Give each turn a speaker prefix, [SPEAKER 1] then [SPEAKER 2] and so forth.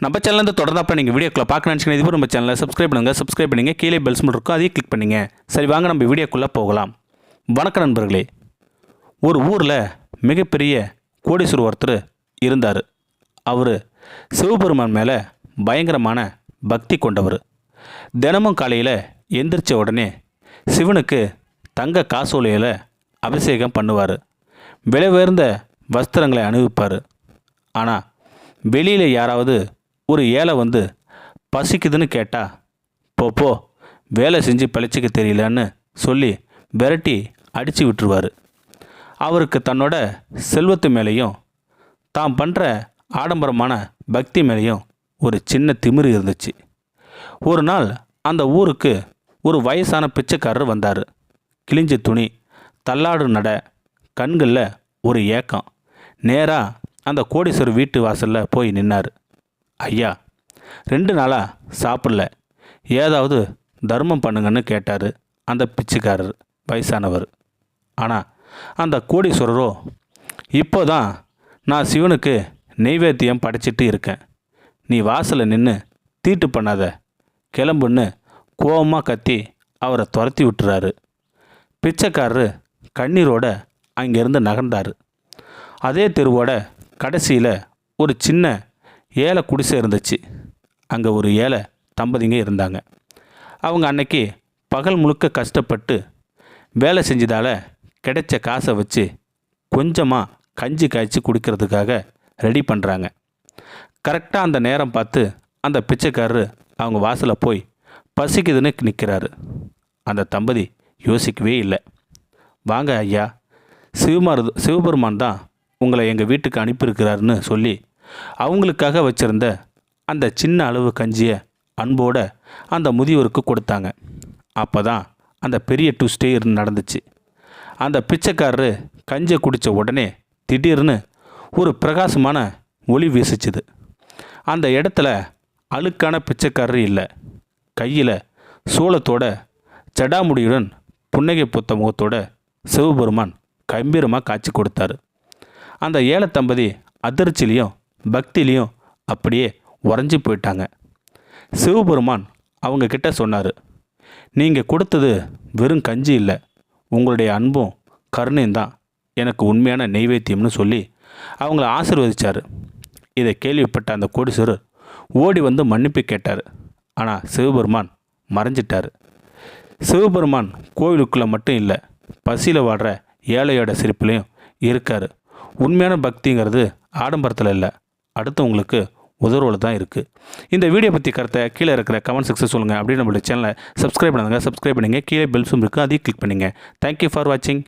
[SPEAKER 1] நம்ம சேனல் தொடர்ந்து நீங்கள் வீடியோக்குள்ளே பார்க்க நினச்சிங்கன்னா இது நம்ம சேனலை சப்ஸ்கிரைப் பண்ணுங்கள் கீழே பெல்ஸ் மட்டும் இருக்கும் அதையும் கிளிக் பண்ணுங்கள். சரி வாங்க நம்ம வீடியோக்குள்ளே போகலாம். வணக்கம் நண்பர்களே. ஒரு ஊரில் மிகப்பெரிய கோடீஸ்வரர் ஒருத்தர் இருந்தார். அவர் சிவபெருமான் மேலே பயங்கரமான பக்தி கொண்டவர். தினமும் காலையில் எந்திரிச்ச உடனே சிவனுக்கு தங்க காசோலையில் அபிஷேகம் பண்ணுவார். விலை உயர்ந்த வஸ்திரங்களை அணிவிப்பார். ஆனால் வெளியில் யாராவது ஒரு ஏழை வந்து பசிக்குதுன்னு கேட்டால் போ வேலை செஞ்சு பிழைச்சிக்க தெரியலன்னு சொல்லி விரட்டி அடித்து விட்டுருவார். அவருக்கு தன்னோட செல்வத்து மேலேயும் தான் பண்ணுற ஆடம்பரமான பக்தி மேலேயும் ஒரு சின்ன திமிரு இருந்துச்சு. ஒரு நாள் அந்த ஊருக்கு ஒரு வயசான பிச்சைக்காரர் வந்தார். கிழிஞ்ச துணி, தள்ளாடு நட, கண்களில் ஒரு ஏக்கம். நேராக அந்த கோடீஸ்வரர் வீட்டு வாசலில் போய் நின்னார். ஐயா, 2 நாளாக சாப்பிடல, ஏதாவது தர்மம் பண்ணுங்கன்னு கேட்டார் அந்த பிச்சைக்காரர் வயசானவர். ஆனால் அந்த கோடீஸ்வரரோ, இப்போ தான் நான் சிவனுக்கு நெய்வேத்தியம் படைச்சிட்டு இருக்கேன், நீ வாசலில் நின்று தீட்டு பண்ணாத, கிளம்புன்னு கோபமாக கத்தி அவரை துரத்தி விட்டுறாரு. பிச்சைக்காரரு கண்ணீரோட அங்கேருந்து நகர்ந்தார். அதே தெருவோட கடைசியில் ஒரு சின்ன ஏழை குடிசை இருந்துச்சு. அங்கே ஒரு ஏழை தம்பதிங்க இருந்தாங்க. அவங்க அன்னைக்கு பகல் முழுக்க கஷ்டப்பட்டு வேலை செஞ்சதால் கிடைச்ச காசை வச்சு கொஞ்சமாக கஞ்சி காய்ச்சி குடிக்கிறதுக்காக ரெடி பண்ணுறாங்க. கரெக்டாக அந்த நேரம் பார்த்து அந்த பிச்சைக்காரரு அவங்க வாசலில் போய் பசிக்குதுன்னு நிற்கிறாரு. அந்த தம்பதி யோசிக்கவே இல்லை. வாங்க ஐயா, சிவபெருமான் தான் உங்களை எங்கள் வீட்டுக்கு அனுப்பியிருக்கிறாருன்னு சொல்லி அவங்களுக்காக வச்சுருந்த அந்த சின்ன அளவு கஞ்சியை அன்போடு அந்த முதியோருக்கு கொடுத்தாங்க. அப்போ தான் அந்த பெரிய ட்விஸ்டே நடந்துச்சு. அந்த பிச்சைக்காரரு கஞ்சியை குடித்த உடனே திடீர்னு ஒரு பிரகாசமான ஒளி வீசிச்சுது. அந்த இடத்துல அழுக்கான பிச்சைக்காரரு இல்லை. கையில் சூளத்தோட ஜடாமுடியுடன் புன்னகை பூத்த முகத்தோட சிவபெருமான் கம்பீரமாக காட்சி கொடுத்தாரு. அந்த ஏழை தம்பதி அதிர்ச்சிலையும் பக்திலையும் அப்படியே உறைஞ்சி போயிட்டாங்க. சிவபெருமான் அவங்க கிட்ட சொன்னார், நீங்கள் கொடுத்தது வெறும் கஞ்சி இல்லை, உங்களுடைய அன்பும் கருணையும் தான் எனக்கு உண்மையான நெய்வேத்தியம்னு சொல்லி அவங்கள ஆசீர்வதித்தார். இதை கேள்விப்பட்ட அந்த கோடீஸ்வரர் ஓடி வந்து மன்னிப்பு கேட்டார். ஆனால் சிவபெருமான் மறைஞ்சிட்டார். சிவபெருமான் கோவிலுக்குள்ளே மட்டும் இல்லை, பசியில் வாடுற ஏழையோட சிரிப்புலையும் இருக்கார். உண்மையான பக்திங்கிறது ஆடம்பரத்தில் இல்லை, அடுத்தவங்களுக்கு உதவுல தான் இருக்குது. இந்த வீடியோ பற்றி கருத்தை கீழே இருக்கிற கமெண்ட் செக்ஷன் சொல்லுங்கள். அப்படியே நம்மளுடைய சேனலை சப்ஸ்கிரைப் பண்ணுங்கள். கீழே பெல் சிம்பல் இருக்குது, அதையும் கிளிக் பண்ணுங்கள். தேங்க்யூ ஃபார் வாட்சிங்.